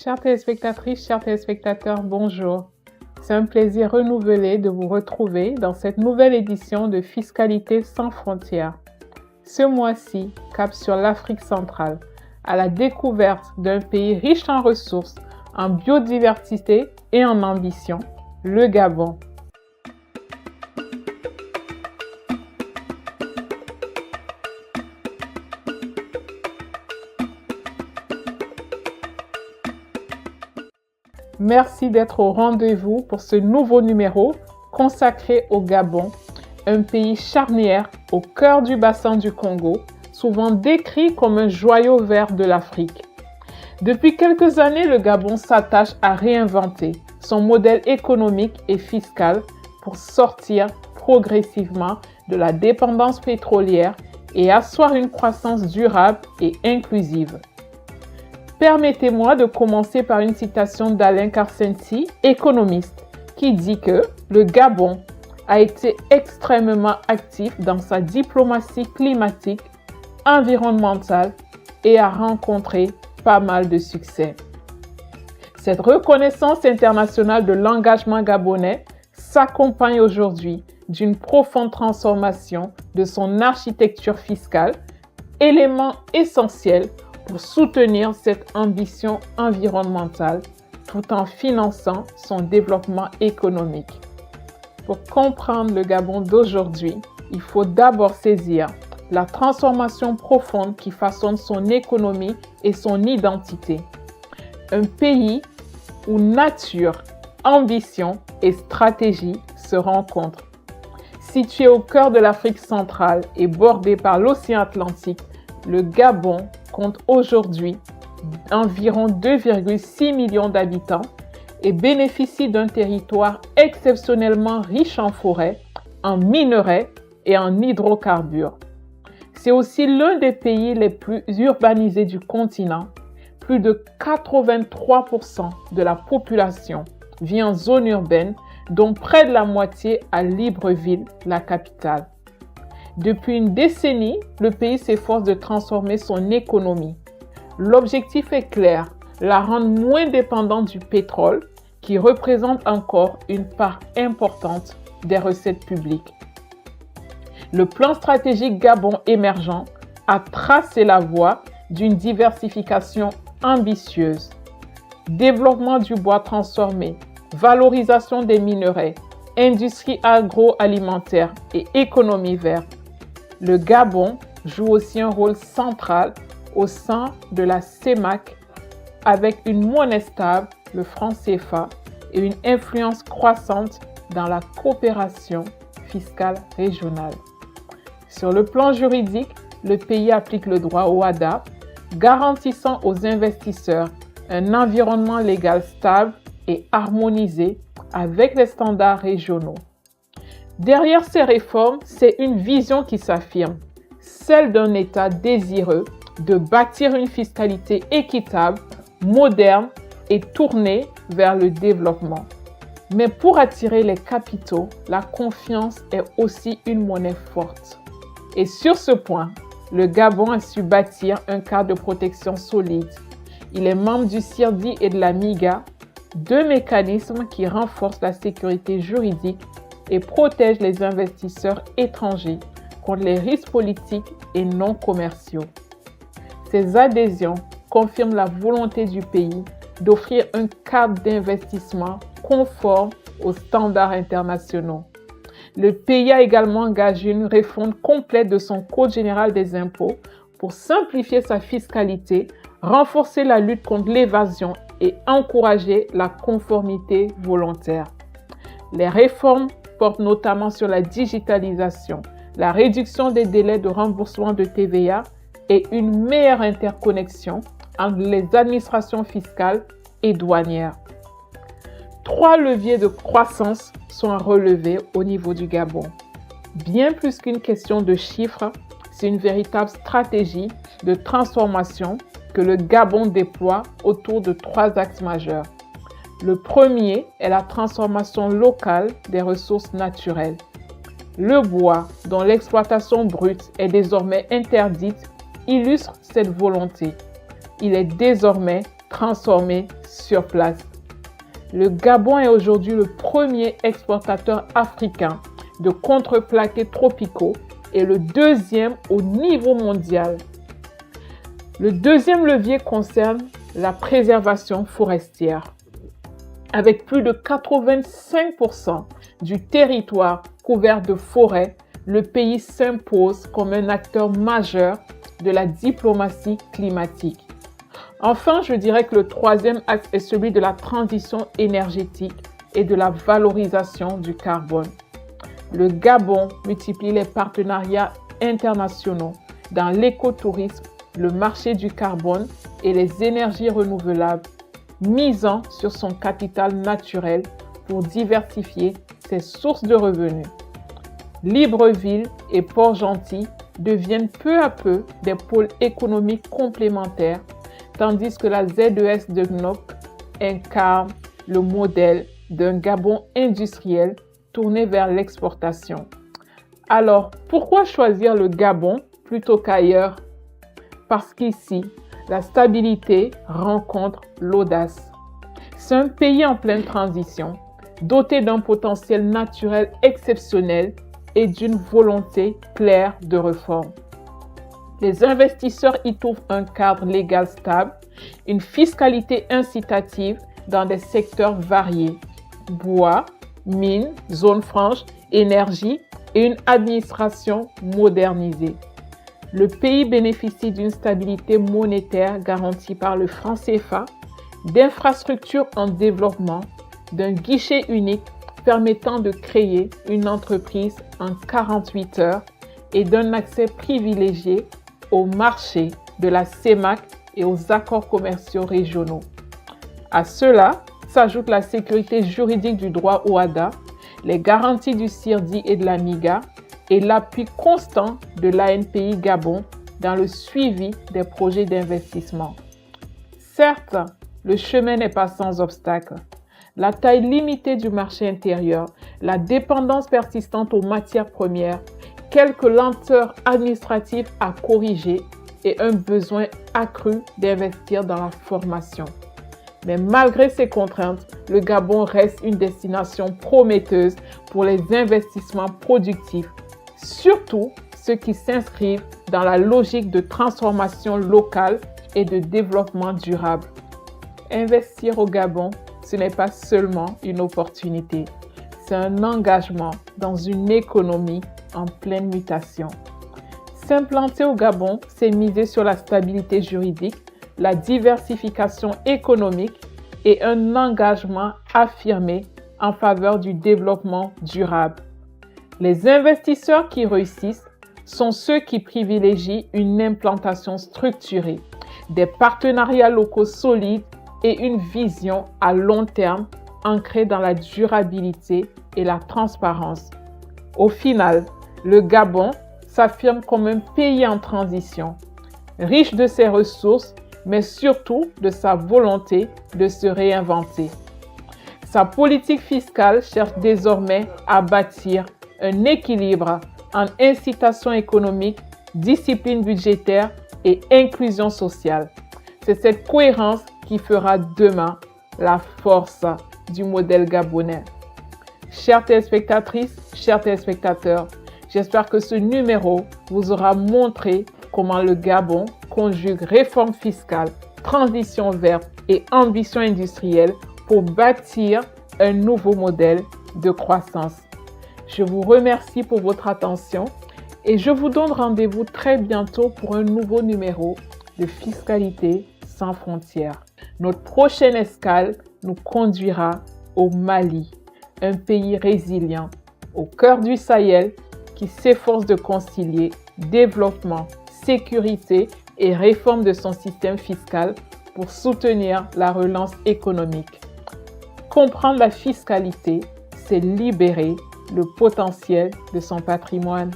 Chères téléspectatrices, chers téléspectateurs, bonjour. C'est un plaisir renouvelé de vous retrouver dans cette nouvelle édition de Fiscalité sans frontières. Ce mois-ci, cap sur l'Afrique centrale, à la découverte d'un pays riche en ressources, en biodiversité et en ambition, le Gabon. Merci d'être au rendez-vous pour ce nouveau numéro consacré au Gabon, un pays charnière au cœur du bassin du Congo, souvent décrit comme un joyau vert de l'Afrique. Depuis quelques années, le Gabon s'attache à réinventer son modèle économique et fiscal pour sortir progressivement de la dépendance pétrolière et asseoir une croissance durable et inclusive. Permettez-moi de commencer par une citation d'Alain Karsenty, économiste, qui dit que le Gabon a été extrêmement actif dans sa diplomatie climatique, environnementale et a rencontré pas mal de succès. Cette reconnaissance internationale de l'engagement gabonais s'accompagne aujourd'hui d'une profonde transformation de son architecture fiscale, élément essentiel pour soutenir cette ambition environnementale tout en finançant son développement économique. Pour comprendre le Gabon d'aujourd'hui, il faut d'abord saisir la transformation profonde qui façonne son économie et son identité. Un pays où nature, ambition et stratégie se rencontrent. Situé au cœur de l'Afrique centrale et bordé par l'océan Atlantique, le Gabon compte aujourd'hui environ 2,6 millions d'habitants et bénéficie d'un territoire exceptionnellement riche en forêts, en minerais et en hydrocarbures. C'est aussi l'un des pays les plus urbanisés du continent. Plus de 83% de la population vit en zone urbaine, dont près de la moitié à Libreville, la capitale. Depuis une décennie, le pays s'efforce de transformer son économie. L'objectif est clair, la rendre moins dépendante du pétrole, qui représente encore une part importante des recettes publiques. Le plan stratégique Gabon émergent a tracé la voie d'une diversification ambitieuse. Développement du bois transformé, valorisation des minerais, industrie agroalimentaire et économie verte. Le Gabon joue aussi un rôle central au sein de la CEMAC avec une monnaie stable, le franc CFA, et une influence croissante dans la coopération fiscale régionale. Sur le plan juridique, le pays applique le droit OHADA, garantissant aux investisseurs un environnement légal stable et harmonisé avec les standards régionaux. Derrière ces réformes, c'est une vision qui s'affirme, celle d'un État désireux de bâtir une fiscalité équitable, moderne et tournée vers le développement. Mais pour attirer les capitaux, la confiance est aussi une monnaie forte. Et sur ce point, le Gabon a su bâtir un cadre de protection solide. Il est membre du CIRDI et de la MIGA, deux mécanismes qui renforcent la sécurité juridique et protègent les investisseurs étrangers contre les risques politiques et non commerciaux. Ces adhésions confirment la volonté du pays d'offrir un cadre d'investissement conforme aux standards internationaux. Le pays a également engagé une refonte complète de son Code général des impôts pour simplifier sa fiscalité, renforcer la lutte contre l'évasion et encourager la conformité volontaire. Les réformes portent notamment sur la digitalisation, la réduction des délais de remboursement de TVA et une meilleure interconnexion entre les administrations fiscales et douanières. 3 leviers de croissance sont à relever au niveau du Gabon. Bien plus qu'une question de chiffres, c'est une véritable stratégie de transformation que le Gabon déploie autour de 3 axes majeurs. Le premier est la transformation locale des ressources naturelles. Le bois, dont l'exploitation brute est désormais interdite, illustre cette volonté. Il est désormais transformés sur place. Le Gabon est aujourd'hui le premier exportateur africain de contreplaqués tropicaux et le deuxième au niveau mondial. Le deuxième levier concerne la préservation forestière. Avec plus de 85% du territoire couvert de forêts, le pays s'impose comme un acteur majeur de la diplomatie climatique. Enfin, je dirais que le troisième axe est celui de la transition énergétique et de la valorisation du carbone. Le Gabon multiplie les partenariats internationaux dans l'écotourisme, le marché du carbone et les énergies renouvelables, misant sur son capital naturel pour diversifier ses sources de revenus. Libreville et Port-Gentil deviennent peu à peu des pôles économiques complémentaires, tandis que la ZES de Gnok incarne le modèle d'un Gabon industriel tourné vers l'exportation. Alors, pourquoi choisir le Gabon plutôt qu'ailleurs? Parce qu'ici, la stabilité rencontre l'audace. C'est un pays en pleine transition, doté d'un potentiel naturel exceptionnel et d'une volonté claire de réforme. Les investisseurs y trouvent un cadre légal stable, une fiscalité incitative dans des secteurs variés, bois, mines, zones franches, énergie et une administration modernisée. Le pays bénéficie d'une stabilité monétaire garantie par le franc CFA, d'infrastructures en développement, d'un guichet unique permettant de créer une entreprise en 48 heures et d'un accès privilégié au marché de la CEMAC et aux accords commerciaux régionaux. À cela s'ajoute la sécurité juridique du droit OHADA, les garanties du CIRDI et de la MIGA et l'appui constant de l'ANPI Gabon dans le suivi des projets d'investissement. Certes, le chemin n'est pas sans obstacles. La taille limitée du marché intérieur, la dépendance persistante aux matières premières, quelques lenteurs administratives à corriger et un besoin accru d'investir dans la formation. Mais malgré ces contraintes, le Gabon reste une destination prometteuse pour les investissements productifs, surtout ceux qui s'inscrivent dans la logique de transformation locale et de développement durable. Investir au Gabon, ce n'est pas seulement une opportunité, c'est un engagement dans une économie en pleine mutation. S'implanter au Gabon, c'est miser sur la stabilité juridique, la diversification économique et un engagement affirmé en faveur du développement durable. Les investisseurs qui réussissent sont ceux qui privilégient une implantation structurée, des partenariats locaux solides et une vision à long terme ancrée dans la durabilité et la transparence. Au final, le Gabon s'affirme comme un pays en transition, riche de ses ressources, mais surtout de sa volonté de se réinventer. Sa politique fiscale cherche désormais à bâtir un équilibre entre incitation économique, discipline budgétaire et inclusion sociale. C'est cette cohérence qui fera demain la force du modèle gabonais. Chères téléspectatrices, chers téléspectateurs, j'espère que ce numéro vous aura montré comment le Gabon conjugue réforme fiscale, transition verte et ambition industrielle pour bâtir un nouveau modèle de croissance. Je vous remercie pour votre attention et je vous donne rendez-vous très bientôt pour un nouveau numéro de Fiscalité sans frontières. Notre prochaine escale nous conduira au Mali, un pays résilient au cœur du Sahel qui s'efforce de concilier développement, sécurité et réforme de son système fiscal pour soutenir la relance économique. Comprendre la fiscalité, c'est libérer le potentiel de son patrimoine.